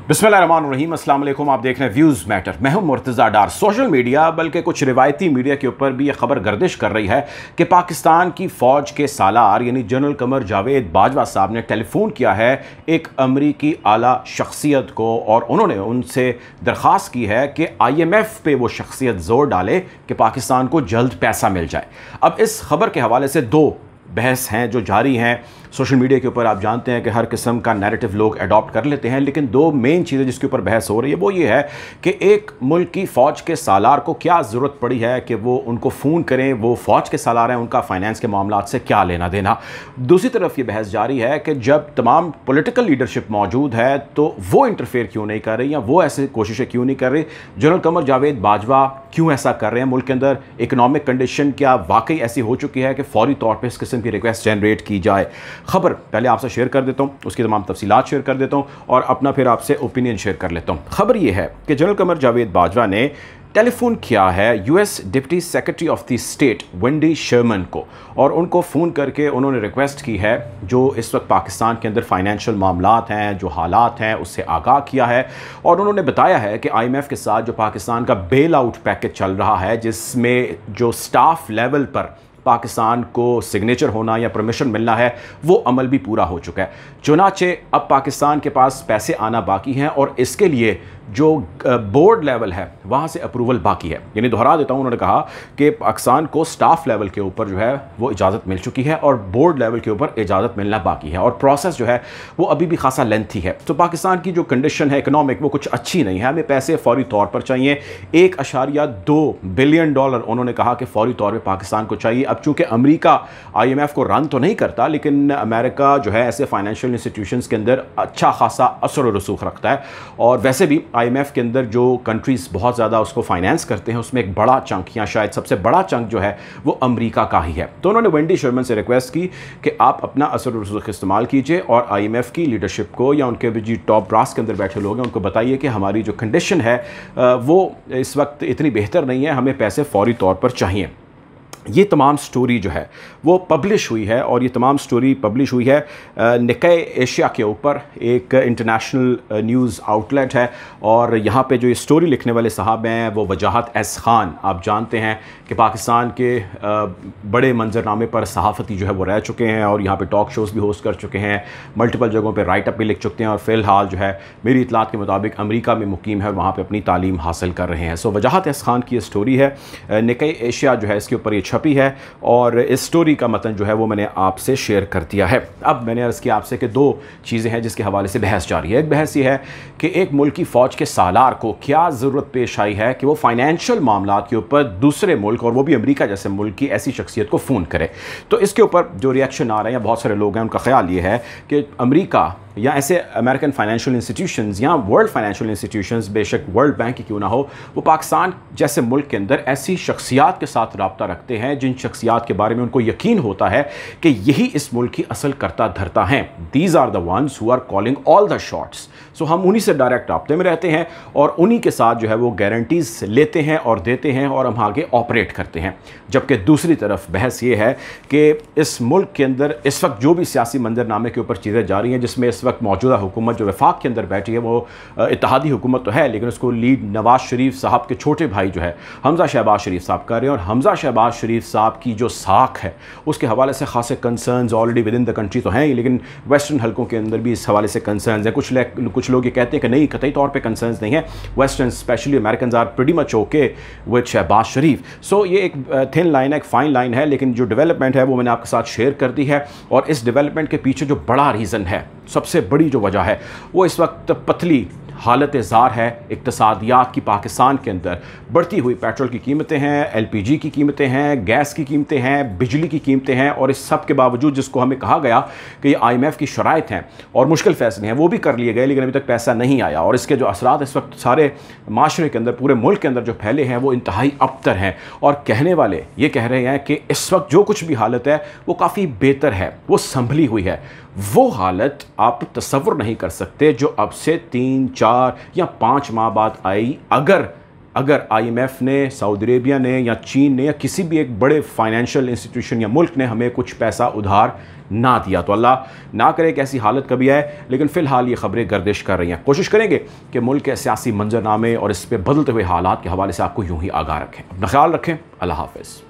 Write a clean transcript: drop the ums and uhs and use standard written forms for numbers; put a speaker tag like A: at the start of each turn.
A: बिस्मिल्लाहिर्रहमानिर्रहीम, अस्सलाम वालेकुम। आप देख रहे हैं व्यूज़ मैटर। मैं हूं मुर्तज़ा डार। सोशल मीडिया बल्कि कुछ रिवायती मीडिया के ऊपर भी ये खबर गर्दिश कर रही है कि पाकिस्तान की फ़ौज के सालार यानी जनरल कमर जावेद बाजवा साहब ने टेलीफोन किया है एक अमरीकी आला शख्सियत को और उन्होंने उनसे दरख्वास्त की है कि IMF पे वो शख्सियत ज़ोर डाले कि पाकिस्तान को जल्द पैसा मिल जाए। अब इस खबर के हवाले से दो बहस हैं जो जारी हैं सोशल मीडिया के ऊपर। आप जानते हैं कि हर किस्म का नैरेटिव लोग अडॉप्ट कर लेते हैं, लेकिन दो मेन चीज़ें जिसके ऊपर बहस हो रही है वो ये है कि एक मुल्क की फ़ौज के सालार को क्या ज़रूरत पड़ी है कि वो उनको फ़ोन करें। वो फ़ौज के सालार हैं, उनका फाइनेंस के मामलात से क्या लेना देना। दूसरी तरफ ये बहस जारी है कि जब तमाम पॉलिटिकल लीडरशिप मौजूद है तो वो इंटरफेयर क्यों नहीं कर रही या वो ऐसी कोशिशें क्यों नहीं कर रही। जनरल कमर जावेद बाजवा क्यों ऐसा कर रहे हैं। मुल्क के अंदर इकनॉमिक कंडीशन क्या वाकई ऐसी हो चुकी है कि फौरी तौर पर इस किस्म की रिक्वेस्ट जनरेट की जाए। खबर पहले आपसे शेयर कर देता हूँ, उसकी तमाम तफसीलात शेयर कर देता हूँ और अपना फिर आपसे ओपिनियन शेयर कर लेता हूँ। खबर यह है कि जनरल कमर जावेद बाजवा ने टेलीफोन किया है US deputy secretary of the state Wendy Sherman को और उनको फ़ोन करके उन्होंने रिक्वेस्ट की है जो इस वक्त पाकिस्तान के अंदर फाइनेंशियल मामलात हैं, जो हालात हैं, उससे आगाह किया है। और उन्होंने बताया है कि IMF के साथ जो पाकिस्तान का बेल आउट पैकेज चल रहा है जिसमें जो स्टाफ लेवल पर पाकिस्तान को सिग्नेचर होना या परमिशन मिलना है वो अमल भी पूरा हो चुका है। चुनाचे अब पाकिस्तान के पास पैसे आना बाकी हैं और इसके लिए जो बोर्ड लेवल है वहाँ से अप्रूवल बाकी है। यानी दोहरा देता हूँ, उन्होंने कहा कि पाकिस्तान को स्टाफ लेवल के ऊपर जो है वो इजाज़त मिल चुकी है और बोर्ड लेवल के ऊपर इजाज़त मिलना बाकी है और प्रोसेस जो है वो अभी भी खासा लेंथी है। तो पाकिस्तान की जो कंडीशन है इकनॉमिक वो कुछ अच्छी नहीं है। हमें पैसे फौरी तौर पर चाहिए। $1.2 बिलियन उन्होंने कहा कि फौरी तौर पर पाकिस्तान को चाहिए। अब चूँकि अमेरिका IMF को रन तो नहीं करता, लेकिन अमेरिका जो है ऐसे फाइनेंशियल इंस्टीट्यूशंस के अंदर अच्छा खासा असर और रसूख रखता है। और वैसे भी IMF के अंदर जो कंट्रीज़ बहुत ज़्यादा उसको फाइनेंस करते हैं उसमें एक बड़ा चंक या शायद सबसे बड़ा चंक जो है वो अमेरिका का ही है। तो उन्होंने वेंडी शर्मन से रिक्वेस्ट की कि आप अपना असर और रसूख इस्तेमाल कीजिए और IMF की लीडरशिप को या उनके जो टॉप ब्रास के अंदर बैठे लोग हैं उनको बताइए कि हमारी जो कंडीशन है वो इस वक्त इतनी बेहतर नहीं है, हमें पैसे फौरी तौर पर चाहिए। ये तमाम स्टोरी जो है वो पब्लिश हुई है और ये तमाम स्टोरी पब्लिश हुई है निकाय एशिया के ऊपर, एक इंटरनेशनल न्यूज़ आउटलेट है। और यहाँ पे जो ये स्टोरी लिखने वाले साहब हैं वो वजाहत एस खान, आप जानते हैं कि पाकिस्तान के बड़े मंजरनामे पर सहाफ़ती जो है वो रह चुके हैं और यहाँ पे टॉक शोज़ भी होस्ट कर चुके हैं, मल्टीपल जगहों पे राइट अप भी लिख चुके हैं और फ़िलहाल जो है मेरी इतलात के मुताबिक अमेरिका में मुकीम है और वहाँ पे अपनी तालीम हासिल कर रहे हैं। सो वजाहत एस खान की ये स्टोरी है, निकाय एशिया जो है इसके ऊपर ये छपी है और इस स्टोरी का मतन जो है वो मैंने आपसे शेयर कर दिया है। अब मैंने अर्ज़ किया आपसे कि दो चीज़ें हैं जिसके हवाले से बहस जारी है। एक बहस ये है कि एक मुल्क की फ़ौज के सालार को क्या ज़रूरत पेश आई है कि वो फाइनेंशियल मामलात के ऊपर दूसरे मुल्क और वो भी अमेरिका जैसे मुल्क की ऐसी शख्सियत को फ़ोन करे। तो इसके ऊपर जो रिएक्शन आ रहे हैं, बहुत सारे लोग हैं उनका ख्याल ये है कि अमेरिका या ऐसे अमेरिकन फाइनेंशियल इंस्टीट्यूशंस या वर्ल्ड फाइनेंशियल इंस्टीट्यूशंस, बेशक वर्ल्ड बैंक की क्यों ना हो, वो पाकिस्तान जैसे मुल्क के अंदर ऐसी शख्सियात के साथ रब्ता रखते हैं जिन शख्सियात के बारे में उनको यकीन होता है कि यही इस मुल्क की असल करता धरता हैं। These are the ones who are calling all the shots. So हम उन्हीं से डायरेक्ट रब्ते में रहते हैं और उन्हीं के साथ जो है वो गारंटीज़ लेते हैं और देते हैं और हम आगे ऑपरेट करते हैं। जबकि दूसरी तरफ बहस ये है कि इस मुल्क के अंदर इस वक्त जो भी सियासी मंजरनामे के ऊपर चीज़ें जा रही हैं, जिसमें इस वक्त मौजूदा हुकूमत जो वफाक के अंदर बैठी है वो इत्तेहादी हुकूमत तो है, लेकिन उसको लीड नवाज शरीफ साहब के छोटे भाई जो है हमजा शहबाज शरीफ साहब कर रहे हैं। और हमजा शहबाज शरीफ साहब की जो साख है उसके हवाले से खासे concerns already with in the country तो हैं ही, लेकिन वेस्टर्न हल्कों के अंदर भी इस हवाले से कंसर्न्स हैं। कुछ लोग ये कहते हैं कि नहीं, कतई तौर पे कंसर्न्स नहीं है, western especially American are pretty much okay with Shahbaz Sharif. So ये एक थिन लाइन है, एक फाइन लाइन है, लेकिन जो डेवलपमेंट है वो मैंने आपके साथ शेयर कर दी है। और इस डेवलपमेंट के पीछे जो बड़ा रीज़न है, सबसे बड़ी जो वजह है वो इस वक्त पतली हालत ज़ार है इक़्तिसादियात की। पाकिस्तान के अंदर बढ़ती हुई पेट्रोल की कीमतें हैं, LPG की कीमतें हैं, गैस की कीमतें हैं, बिजली की कीमतें हैं और इस सब के बावजूद जिसको हमें कहा गया कि ये IMF की शराइत हैं और मुश्किल फ़ैसले हैं वो भी कर लिए गए, लेकिन अभी तक पैसा नहीं आया। और इसके जो असरात इस वक्त सारे माशरे के अंदर, पूरे मुल्क के अंदर जो फैले हैं वो इंतहाई अबतर हैं। और कहने वाले ये कह रहे हैं कि इस वक्त जो कुछ भी हालत है वो काफ़ी बेहतर है, वो संभली हुई है। वो हालत आप तसव्वुर नहीं कर सकते जो अब से 3, 4 या 5 माह बाद आई, अगर अगर IMF ने, सऊदी अरेबिया ने या चीन ने या किसी भी एक बड़े फाइनेंशियल इंस्टीट्यूशन या मुल्क ने हमें कुछ पैसा उधार ना दिया, तो अल्लाह ना करे कि ऐसी हालत कभी आए। लेकिन फ़िलहाल ये खबरें गर्दिश कर रही हैं। कोशिश करेंगे कि मुल्क के सियासी मंजरनामे और इस पर बदलते हुए हालात के हवाले से आपको यूं ही आगाह रखें। अपना ख्याल रखें। अल्लाह हाफ़िज़।